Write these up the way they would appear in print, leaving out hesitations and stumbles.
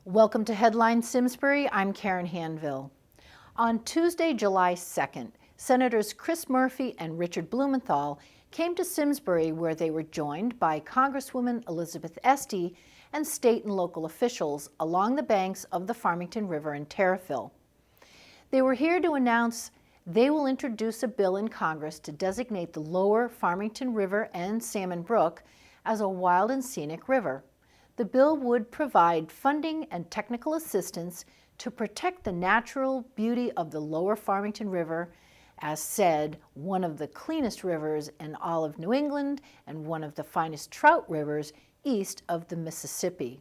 Welcome to Headline Simsbury. I'm Karen Handville. On Tuesday, July 2nd, Senators Chris Murphy and Richard Blumenthal came to Simsbury, where they were joined by Congresswoman Elizabeth Esty and state and local officials along the banks of the Farmington River in Terriffill. They were here to announce they will introduce a bill in Congress to designate the lower Farmington River and Salmon Brook as a wild and scenic river. The bill would provide funding and technical assistance to protect the natural beauty of the lower Farmington River, as said, one of the cleanest rivers in all of New England and one of the finest trout rivers east of the Mississippi.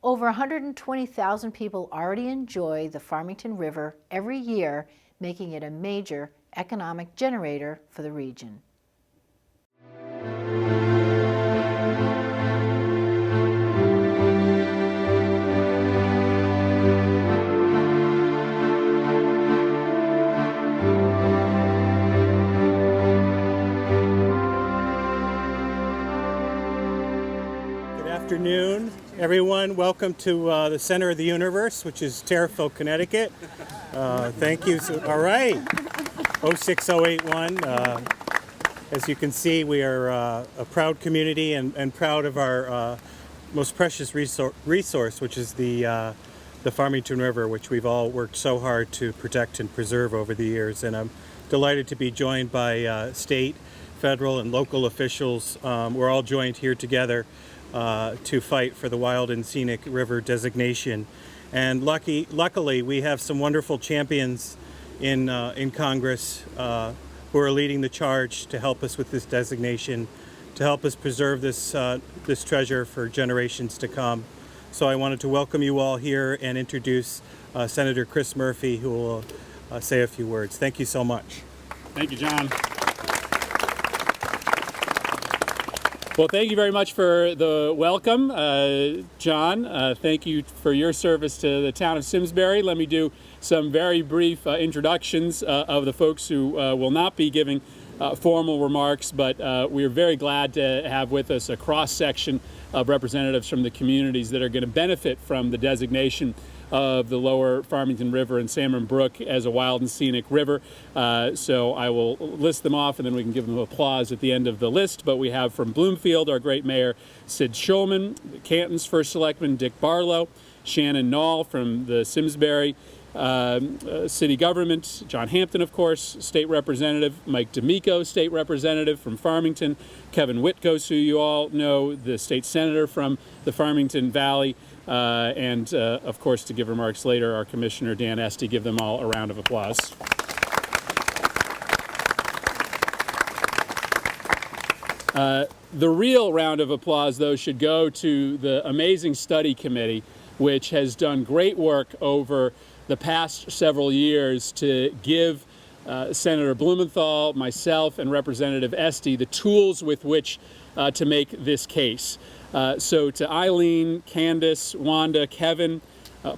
Over 120,000 people already enjoy the Farmington River every year, making it a major economic generator for the region. Afternoon, everyone. Welcome to the center of the universe, which is Terriffill, Connecticut. Thank you. All right, 06081. As you can see, we are a proud community and proud of our most precious resource, which is the Farmington River, which we've all worked so hard to protect and preserve over the years. And I'm delighted to be joined by state, federal, and local officials. We're all joined here together to fight for the wild and scenic river designation. And luckily, we have some wonderful champions in Congress who are leading the charge to help us with this designation, to help us preserve this treasure for generations to come. So I wanted to welcome you all here and introduce Senator Chris Murphy, who will say a few words. Thank you so much. Thank you, John. Well, thank you very much for the welcome, John. Thank you for your service to the town of Simsbury. Let me do some very brief introductions of the folks who will not be giving formal remarks, but we are very glad to have with us a cross-section of representatives from the communities that are going to benefit from the designation of the lower Farmington River and Salmon Brook as a wild and scenic river. So I will list them off and then we can give them applause at the end of the list. But we have from Bloomfield, our great mayor, Sid Shulman, Canton's first selectman, Dick Barlow, Shannon Knoll from the Simsbury city government, John Hampton, of course, state representative, Mike D'Amico, state representative from Farmington, Kevin Whitkos, who you all know, the state senator from the Farmington Valley, and of course, to give remarks later, our Commissioner Dan Esty. Give them all a round of applause. The real round of applause, though, should go to the amazing study committee, which has done great work over the past several years to give Senator Blumenthal, myself, and Representative Esty the tools with which to make this case. So to Eileen, Candace, Wanda, Kevin,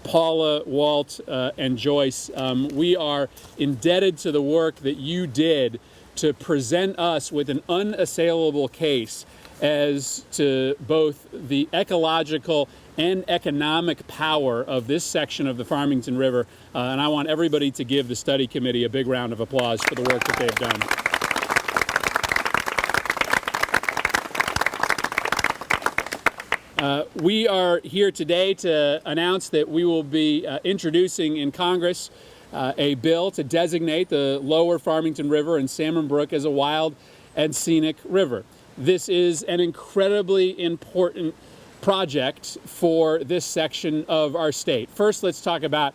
Paula, Walt, and Joyce, we are indebted to the work that you did to present us with an unassailable case as to both the ecological and economic power of this section of the Farmington River. And I want everybody to give the study committee a big round of applause for the work that they've done. We are here today to announce that we will be introducing in Congress a bill to designate the lower Farmington River and Salmon Brook as a wild and scenic river. This is an incredibly important project for this section of our state. First, let's talk about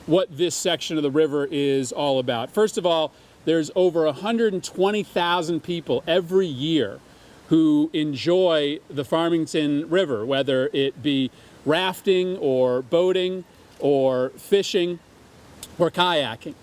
what this section of the river is all about. First of all, there's over 120,000 people every year who enjoy the Farmington River, whether it be rafting or boating or fishing or kayaking.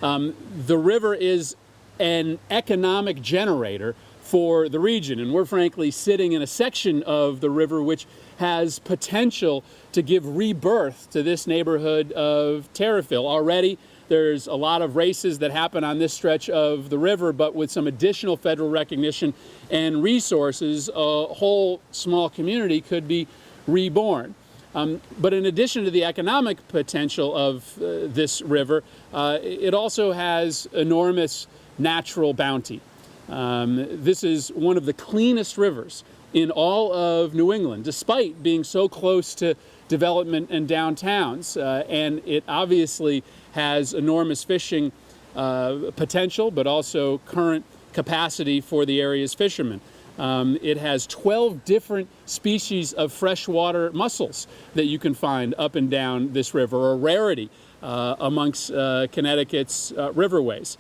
The river is an economic generator for the region, and we're frankly sitting in a section of the river which has potential to give rebirth to this neighborhood of Terriffill. Already there's a lot of races that happen on this stretch of the river, but with some additional federal recognition and resources, a whole small community could be reborn. But in addition to the economic potential of this river, it also has enormous natural bounty. This is one of the cleanest rivers in all of New England, despite being so close to development and downtowns. And it obviously has enormous fishing potential, but also current capacity for the area's fishermen. It has 12 different species of freshwater mussels that you can find up and down this river, a rarity amongst Connecticut's riverways.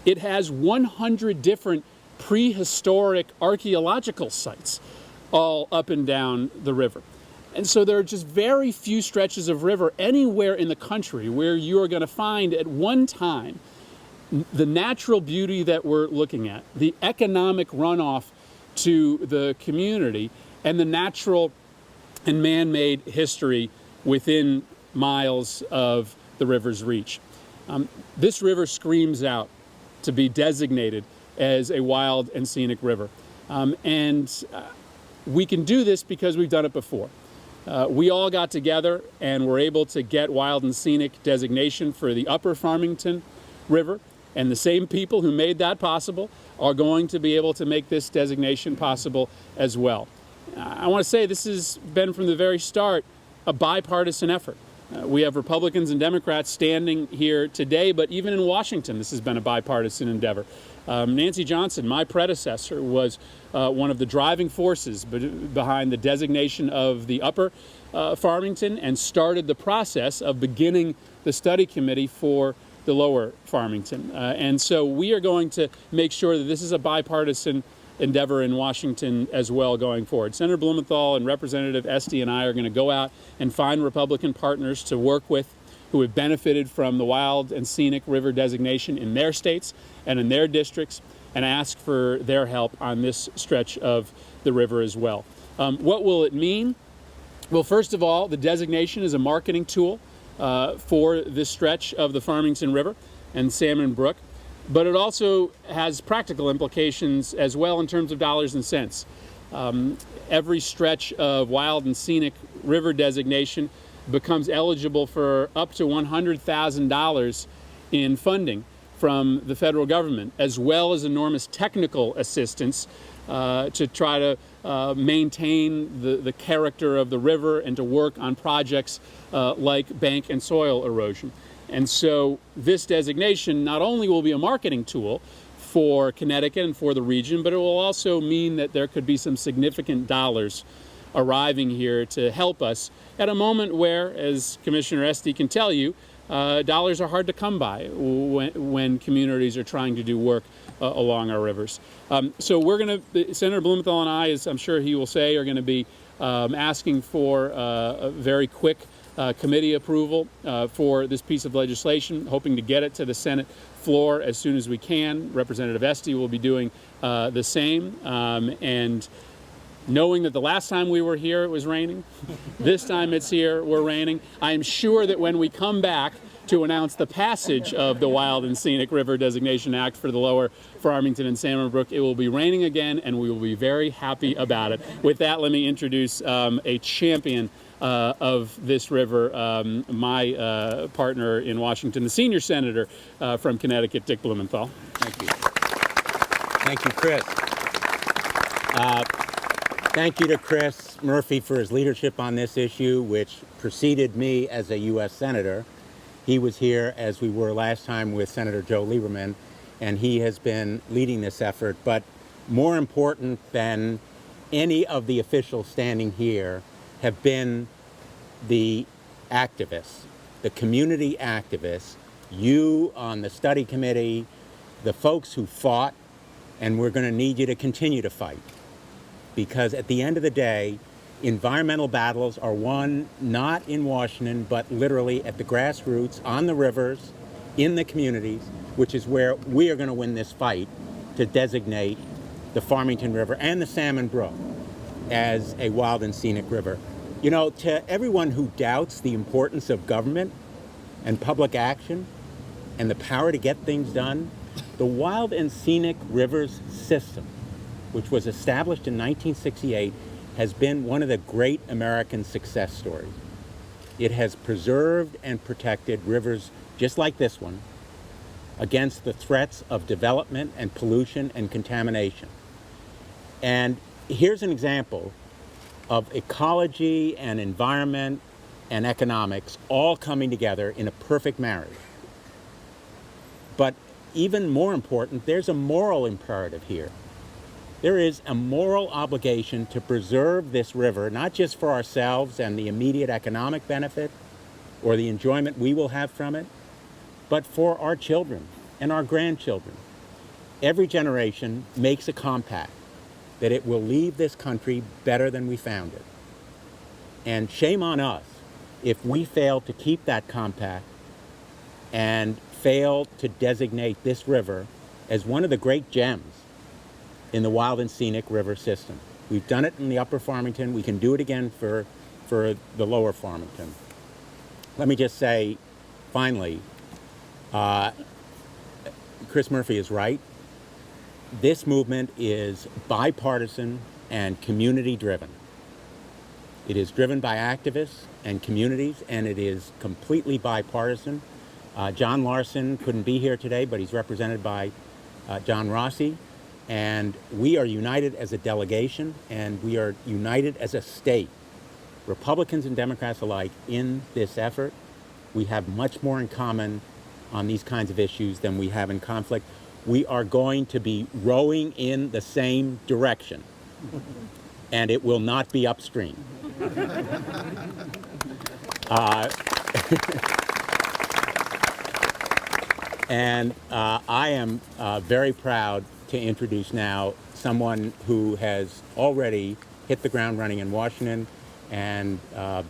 It has 100 different prehistoric archaeological sites all up and down the river. And so there are just very few stretches of river anywhere in the country where you are going to find at one time the natural beauty that we're looking at, the economic runoff to the community, and the natural and man-made history within miles of the river's reach. This river screams out to be designated as a wild and scenic river. We can do this because we've done it before. We all got together and were able to get wild and scenic designation for the upper Farmington River. And the same people who made that possible are going to be able to make this designation possible as well. I want to say this has been from the very start a bipartisan effort. We have Republicans and Democrats standing here today, but even in Washington, this has been a bipartisan endeavor. Nancy Johnson, my predecessor, was one of the driving forces behind the designation of the upper Farmington and started the process of beginning the study committee for the lower Farmington. And so we are going to make sure that this is a bipartisan endeavor in Washington as well going forward. Senator Blumenthal and Representative Esty and I are going to go out and find Republican partners to work with who have benefited from the wild and scenic river designation in their states and in their districts and ask for their help on this stretch of the river as well. What will it mean? Well, first of all, the designation is a marketing tool for this stretch of the Farmington River and Salmon Brook, but it also has practical implications as well in terms of dollars and cents. Every stretch of wild and scenic river designation becomes eligible for up to $100,000 in funding from the federal government, as well as enormous technical assistance to try to maintain the character of the river and to work on projects like bank and soil erosion. And so this designation not only will be a marketing tool for Connecticut and for the region, but it will also mean that there could be some significant dollars arriving here to help us at a moment where, as Commissioner Esty can tell you, dollars are hard to come by when communities are trying to do work along our rivers. So we're going to, Senator Blumenthal and I, as I'm sure he will say, are going to be asking for a very quick committee approval for this piece of legislation, hoping to get it to the Senate floor as soon as we can. Representative Esty will be doing the same. And knowing that the last time we were here it was raining, this time it's here, we're raining, I am sure that when we come back to announce the passage of the Wild and Scenic River Designation Act for the lower Farmington and Salmon Brook, it will be raining again, and we will be very happy about it. With that, let me introduce a champion of this river, my partner in Washington, the senior senator from Connecticut, Dick Blumenthal. Thank you. Thank you, Chris. Thank you to Chris Murphy for his leadership on this issue, which preceded me as a U.S. Senator. He was here, as we were last time, with Senator Joe Lieberman, and he has been leading this effort. But more important than any of the officials standing here have been the activists, the community activists, you on the study committee, the folks who fought, and we're going to need you to continue to fight. Because at the end of the day, environmental battles are won not in Washington, but literally at the grassroots, on the rivers, in the communities, which is where we are going to win this fight to designate the Farmington River and the Salmon Brook as a wild and scenic river. You know, to everyone who doubts the importance of government and public action and the power to get things done, the Wild and Scenic Rivers System, which was established in 1968, has been one of the great American success stories. It has preserved and protected rivers just like this one against the threats of development and pollution and contamination. And here's an example of ecology and environment and economics all coming together in a perfect marriage. But even more important, there's a moral imperative here. There is a moral obligation to preserve this river, not just for ourselves and the immediate economic benefit or the enjoyment we will have from it, but for our children and our grandchildren. Every generation makes a compact that it will leave this country better than we found it. And shame on us if we fail to keep that compact and fail to designate this river as one of the great gems in the wild and scenic river system. We've done it in the upper Farmington. We can do it again for the lower Farmington. Let me just say, finally, Chris Murphy is right. This movement is bipartisan and community driven. It is driven by activists and communities, and it is completely bipartisan. John Larson couldn't be here today, but he's represented by John Rossi. And we are united as a delegation, and we are united as a state, Republicans and Democrats alike, in this effort. We have much more in common on these kinds of issues than we have in conflict. We are going to be rowing in the same direction, and it will not be upstream. And I am very proud to introduce now someone who has already hit the ground running in Washington and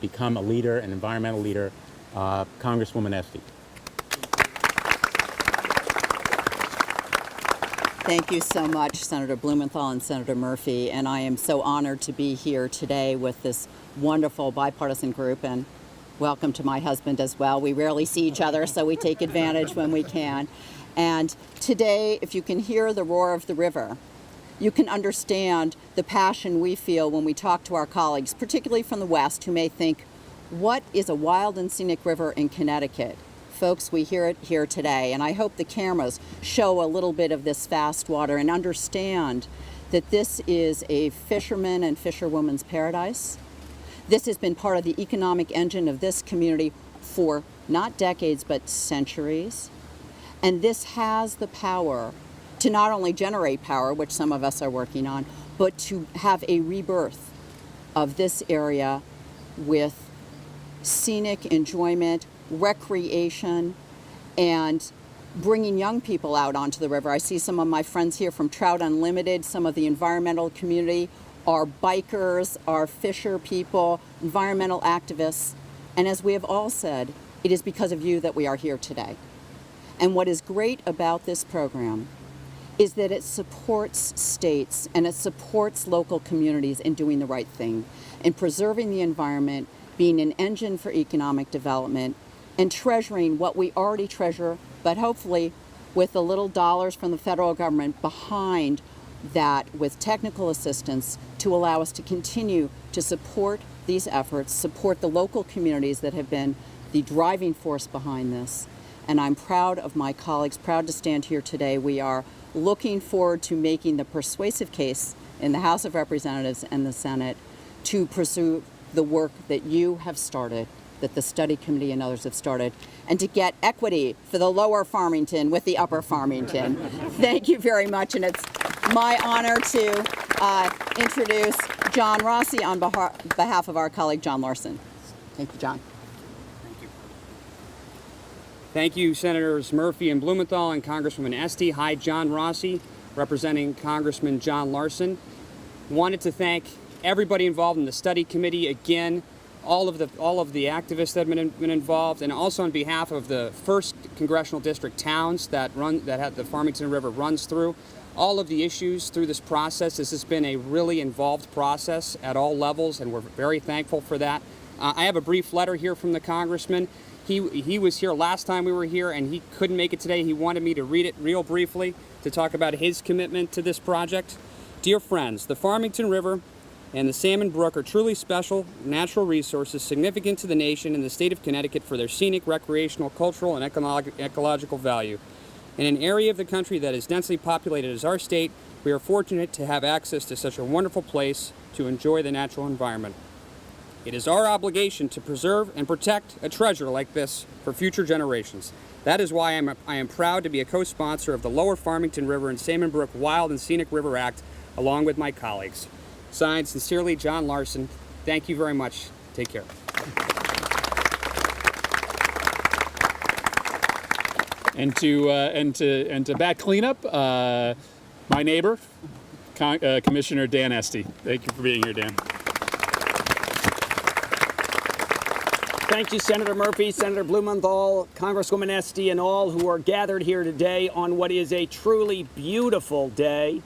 become a leader, an environmental leader, Congresswoman Esty. Thank you so much, Senator Blumenthal and Senator Murphy, and I am so honored to be here today with this wonderful bipartisan group, and welcome to my husband as well. We rarely see each other, so we take advantage when we can. And today, if you can hear the roar of the river, you can understand the passion we feel when we talk to our colleagues, particularly from the West, who may think, what is a wild and scenic river in Connecticut? Folks, we hear it here today, and I hope the cameras show a little bit of this fast water and understand that this is a fisherman and fisherwoman's paradise. This has been part of the economic engine of this community for not decades, but centuries. And this has the power to not only generate power, which some of us are working on, but to have a rebirth of this area with scenic enjoyment, recreation, and bringing young people out onto the river. I see some of my friends here from Trout Unlimited, some of the environmental community, our bikers, our fisher people, environmental activists. And as we have all said, it is because of you that we are here today. And what is great about this program is that it supports states and it supports local communities in doing the right thing, in preserving the environment, being an engine for economic development, and treasuring what we already treasure, but hopefully with the little dollars from the federal government behind that with technical assistance to allow us to continue to support these efforts, support the local communities that have been the driving force behind this. And I'm proud of my colleagues, proud to stand here today. We are looking forward to making the persuasive case in the House of Representatives and the Senate to pursue the work that you have started, that the study committee and others have started, and to get equity for the lower Farmington with the upper Farmington. Thank you very much, and it's my honor to introduce John Rossi on behalf of our colleague John Larson. Thank you, John. Thank you, Senators Murphy and Blumenthal and Congresswoman Esty. Hi, John Rossi, representing Congressman John Larson. Wanted to thank everybody involved in the study committee, again, all of the activists that have been involved, and also on behalf of the 1st Congressional District towns that the Farmington River runs through. All of the issues through this process. This has been a really involved process at all levels, and we're very thankful for that. I have a brief letter here from the congressman. He was here last time we were here, and he couldn't make it today. He wanted me to read it real briefly to talk about his commitment to this project. Dear friends, the Farmington River and the Salmon Brook are truly special natural resources significant to the nation and the state of Connecticut for their scenic, recreational, cultural, and ecological value. In an area of the country that is densely populated as our state, we are fortunate to have access to such a wonderful place to enjoy the natural environment. It is our obligation to preserve and protect a treasure like this for future generations. That is why I am proud to be a co-sponsor of the Lower Farmington River and Salmon Brook Wild and Scenic River Act, along with my colleagues. Signed, sincerely, John Larson. Thank you very much. Take care. And to bat cleanup, my neighbor, Commissioner Dan Esty. Thank you for being here, Dan. Thank you, Senator Murphy, Senator Blumenthal, Congresswoman Esty, and all who are gathered here today on what is a truly beautiful day.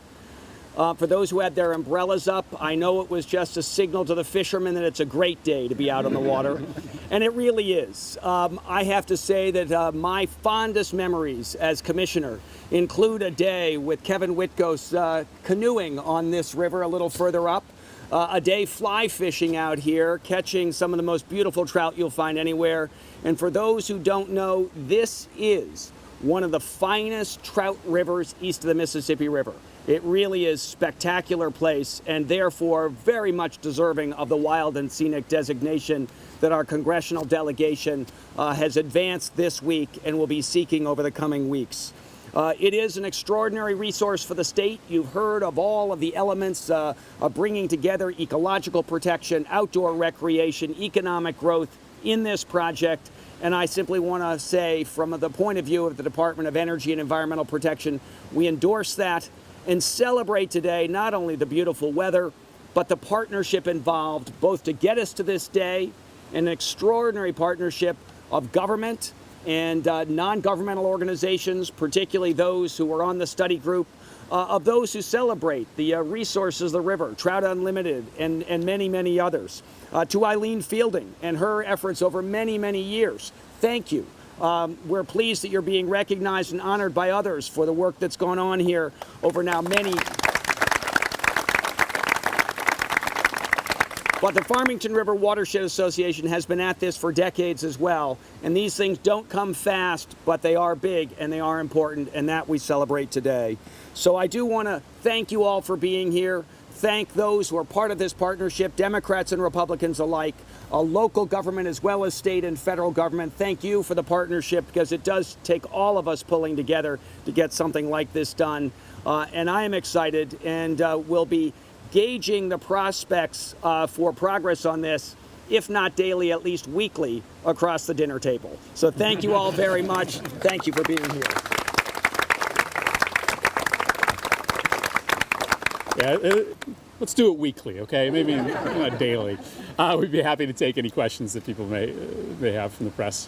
For those who had their umbrellas up, I know it was just a signal to the fishermen that it's a great day to be out on the water, and it really is. I have to say that my fondest memories as commissioner include a day with Kevin Witkos canoeing on this river a little further up, a day fly fishing out here, catching some of the most beautiful trout you'll find anywhere. And for those who don't know, this is one of the finest trout rivers east of the Mississippi River. It really is a spectacular place and therefore very much deserving of the wild and scenic designation that our congressional delegation has advanced this week and will be seeking over the coming weeks. It is an extraordinary resource for the state. You've heard of all of the elements of bringing together ecological protection, outdoor recreation, economic growth in this project. And I simply want to say, from the point of view of the Department of Energy and Environmental Protection, we endorse that and celebrate today not only the beautiful weather, but the partnership involved, both to get us to this day, an extraordinary partnership of government and non-governmental organizations, particularly those who are on the study group, of those who celebrate the resources of the river, Trout Unlimited, and many, many others. To Eileen Fielding and her efforts over many, many years, thank you. We're pleased that you're being recognized and honored by others for the work that's gone on here over now many. But the Farmington River Watershed Association has been at this for decades as well. And these things don't come fast, but they are big and they are important, and that we celebrate today. So I do want to thank you all for being here. Thank those who are part of this partnership, Democrats and Republicans alike, local government as well as state and federal government. Thank you for the partnership, because it does take all of us pulling together to get something like this done. And I am excited and will be gauging the prospects for progress on this, if not daily, at least weekly, across the dinner table. So thank you all very much. Thank you for being here. Yeah, let's do it weekly, okay? Maybe not daily. We'd be happy to take any questions that people may have from the press.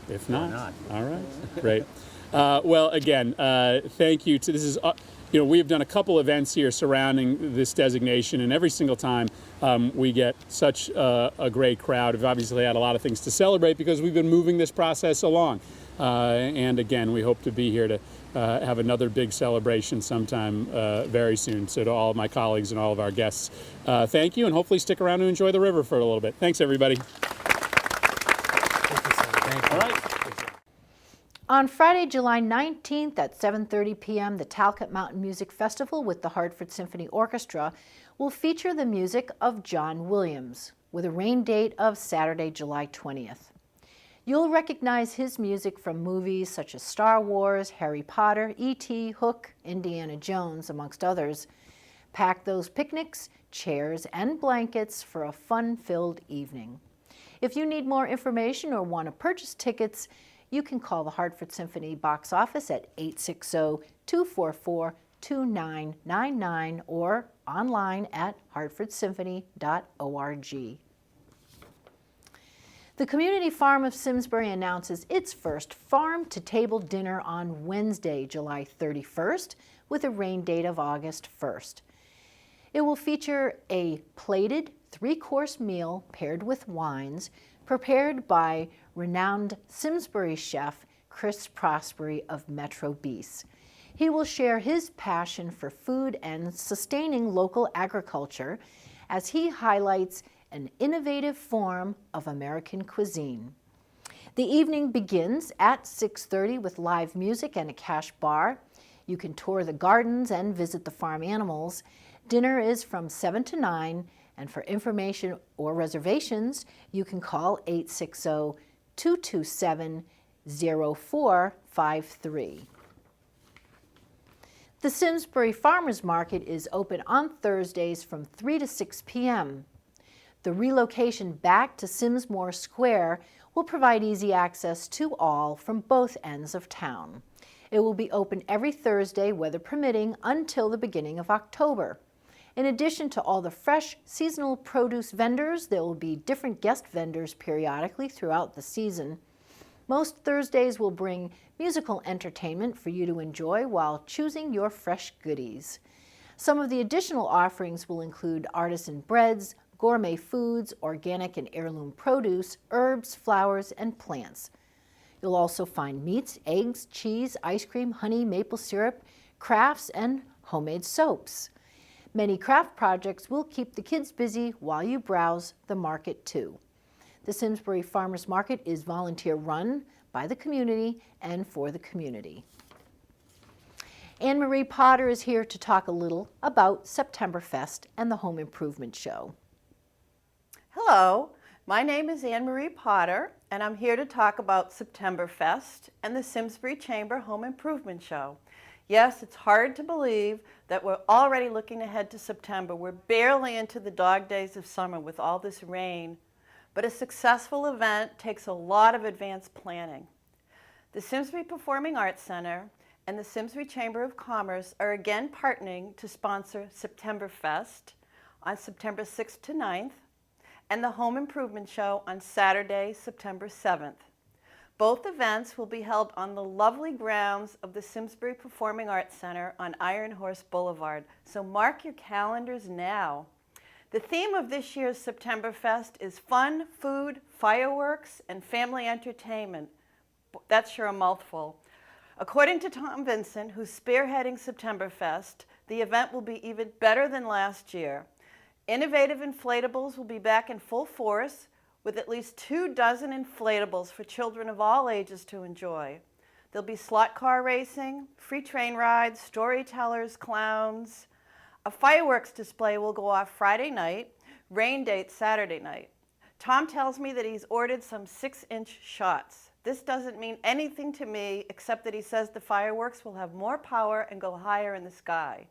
If not, all right, great. Well, again, thank you. This is, we have done a couple events here surrounding this designation, and every single time we get such a great crowd. We've obviously had a lot of things to celebrate because we've been moving this process along. And again, we hope to be here to have another big celebration sometime very soon. So to all of my colleagues and all of our guests, thank you, and hopefully stick around and enjoy the river for a little bit. Thanks, everybody. Thank you. All right. On Friday, July 19th at 7:30 p.m., the Talcott Mountain Music Festival with the Hartford Symphony Orchestra will feature the music of John Williams, with a rain date of Saturday, July 20th. You'll recognize his music from movies such as Star Wars, Harry Potter, E.T., Hook, Indiana Jones, amongst others. Pack those picnics, chairs, and blankets for a fun-filled evening. If you need more information or want to purchase tickets, you can call the Hartford Symphony box office at 860-244-2999 or online at hartfordsymphony.org. The Community Farm of Simsbury announces its first farm-to-table dinner on Wednesday, July 31st, with a rain date of August 1st. It will feature a plated three-course meal paired with wines, prepared by renowned Simsbury chef Chris Prosperi of Metro Bis. He will share his passion for food and sustaining local agriculture as he highlights an innovative form of American cuisine. The evening begins at 6:30 with live music and a cash bar. You can tour the gardens and visit the farm animals. Dinner is from 7 to 9, and for information or reservations, you can call 860-227-0453. The Simsbury Farmers Market is open on Thursdays from 3 to 6 p.m. The relocation back to Simsmore Square will provide easy access to all from both ends of town. It will be open every Thursday, weather permitting, until the beginning of October. In addition to all the fresh seasonal produce vendors, there will be different guest vendors periodically throughout the season. Most Thursdays will bring musical entertainment for you to enjoy while choosing your fresh goodies. Some of the additional offerings will include artisan breads, gourmet foods, organic and heirloom produce, herbs, flowers, and plants. You'll also find meats, eggs, cheese, ice cream, honey, maple syrup, crafts, and homemade soaps. Many craft projects will keep the kids busy while you browse the market too. The Simsbury Farmers Market is volunteer run by the community and for the community. Anne Marie Potter is here to talk a little about Septemberfest and the Home Improvement Show. Hello, my name is Anne Marie Potter, and I'm here to talk about Septemberfest and the Simsbury Chamber Home Improvement Show. Yes, it's hard to believe that we're already looking ahead to September. We're barely into the dog days of summer with all this rain, but a successful event takes a lot of advanced planning. The Simsbury Performing Arts Center and the Simsbury Chamber of Commerce are again partnering to sponsor Septemberfest on September 6th to 9th and the Home Improvement Show on Saturday, September 7th. Both events will be held on the lovely grounds of the Simsbury Performing Arts Center on Iron Horse Boulevard, so mark your calendars now. The theme of this year's Septemberfest is fun, food, fireworks, and family entertainment. That's sure a mouthful. According to Tom Vincent, who's spearheading Septemberfest, the event will be even better than last year. Innovative inflatables will be back in full force, with at least 24 inflatables for children of all ages to enjoy. There'll be slot car racing, free train rides, storytellers, clowns. A fireworks display will go off Friday night, rain date Saturday night. Tom tells me that he's ordered some 6-inch shots. This doesn't mean anything to me except that he says the fireworks will have more power and go higher in the sky.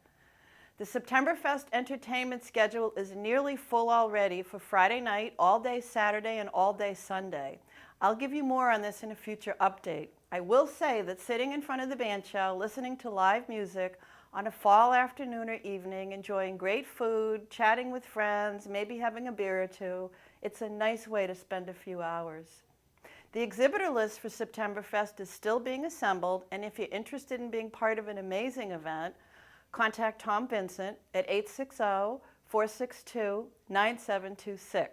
The Septemberfest entertainment schedule is nearly full already for Friday night, all day Saturday, and all day Sunday. I'll give you more on this in a future update. I will say that sitting in front of the bandshell, listening to live music on a fall afternoon or evening, enjoying great food, chatting with friends, maybe having a beer or two, it's a nice way to spend a few hours. The exhibitor list for Septemberfest is still being assembled, and if you're interested in being part of an amazing event, contact Tom Vincent at 860-462-9726.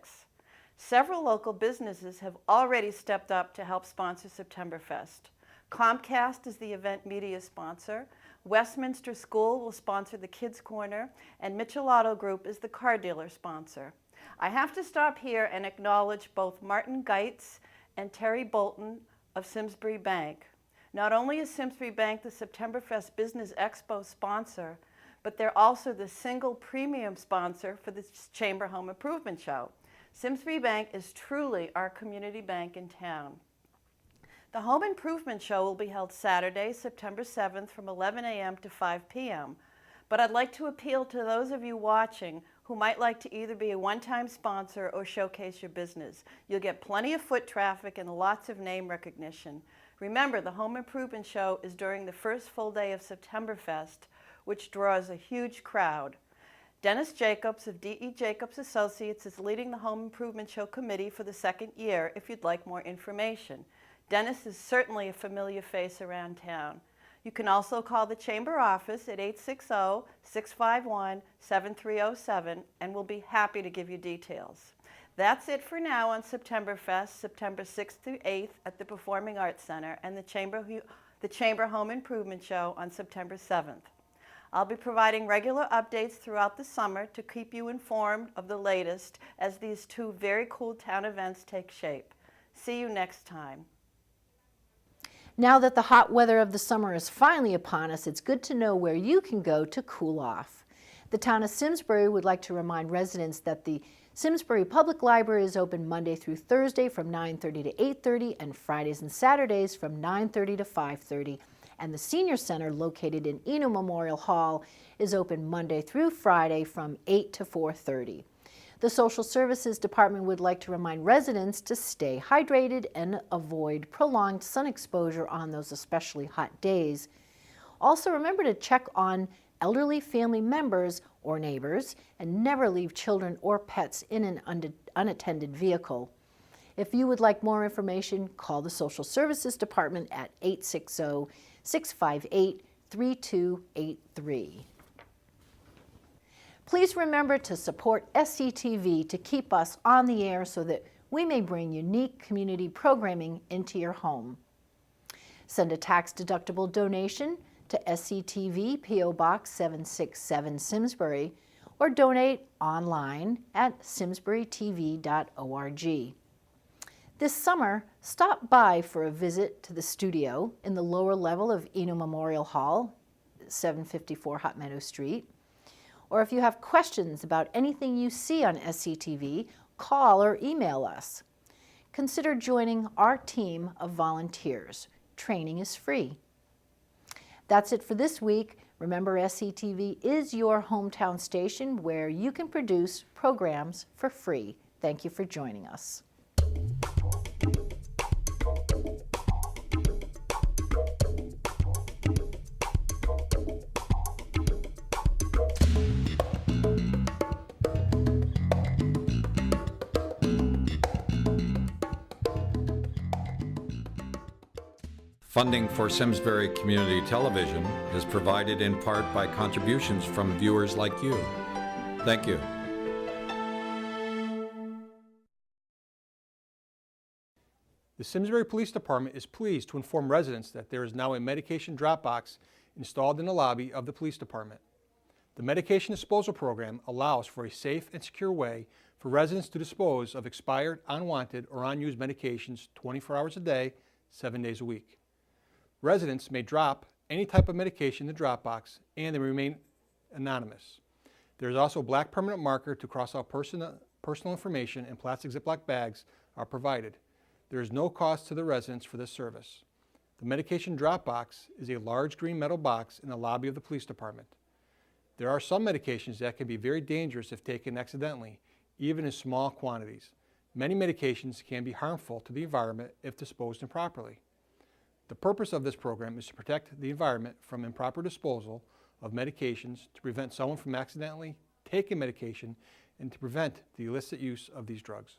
Several local businesses have already stepped up to help sponsor Septemberfest. Comcast is the event media sponsor, Westminster School will sponsor the Kids Corner, and Mitchell Auto Group is the car dealer sponsor. I have to stop here and acknowledge both Martin Geitz and Terry Bolton of Simsbury Bank. Not only is Simsbury Bank the Septemberfest Business Expo sponsor, but they're also the single premium sponsor for the Chamber Home Improvement Show. Simsbury Bank is truly our community bank in town. The Home Improvement Show will be held Saturday, September 7th from 11 a.m. to 5 p.m. But I'd like to appeal to those of you watching who might like to either be a one-time sponsor or showcase your business. You'll get plenty of foot traffic and lots of name recognition. Remember, the Home Improvement Show is during the first full day of Septemberfest, which draws a huge crowd. Dennis Jacobs of D.E. Jacobs Associates is leading the Home Improvement Show Committee for the second year if you'd like more information. Dennis is certainly a familiar face around town. You can also call the Chamber office at 860-651-7307 and we'll be happy to give you details. That's it for now on Septemberfest, September 6th through 8th at the Performing Arts Center, and the the Chamber Home Improvement Show on September 7th. I'll be providing regular updates throughout the summer to keep you informed of the latest as these two very cool town events take shape. See you next time. Now that the hot weather of the summer is finally upon us, it's good to know where you can go to cool off. The town of Simsbury would like to remind residents that the Simsbury Public Library is open Monday through Thursday from 9:30 to 8:30 and Fridays and Saturdays from 9:30 to 5:30. And the Senior Center, located in Eno Memorial Hall, is open Monday through Friday from 8 to 4:30. The Social Services Department would like to remind residents to stay hydrated and avoid prolonged sun exposure on those especially hot days. Also, remember to check on elderly family members or neighbors and never leave children or pets in an unattended vehicle. If you would like more information, call the Social Services Department at 860-658-3283. Please remember to support SCTV to keep us on the air so that we may bring unique community programming into your home. Send a tax-deductible donation to SCTV, P.O. Box 767 Simsbury, or donate online at simsburytv.org. This summer, stop by for a visit to the studio in the lower level of Eno Memorial Hall, 754 Hot Meadow Street. Or if you have questions about anything you see on SCTV, call or email us. Consider joining our team of volunteers. Training is free. That's it for this week. Remember, SCTV is your hometown station where you can produce programs for free. Thank you for joining us. Funding for Simsbury Community Television is provided in part by contributions from viewers like you. Thank you. The Simsbury Police Department is pleased to inform residents that there is now a medication drop box installed in the lobby of the police department. The medication disposal program allows for a safe and secure way for residents to dispose of expired, unwanted, or unused medications 24 hours a day, 7 days a week. Residents may drop any type of medication in the drop box and they remain anonymous. There is also a black permanent marker to cross out personal information, and plastic Ziploc bags are provided. There is no cost to the residents for this service. The medication drop box is a large green metal box in the lobby of the police department. There are some medications that can be very dangerous if taken accidentally, even in small quantities. Many medications can be harmful to the environment if disposed improperly. The purpose of this program is to protect the environment from improper disposal of medications, to prevent someone from accidentally taking medication, and to prevent the illicit use of these drugs.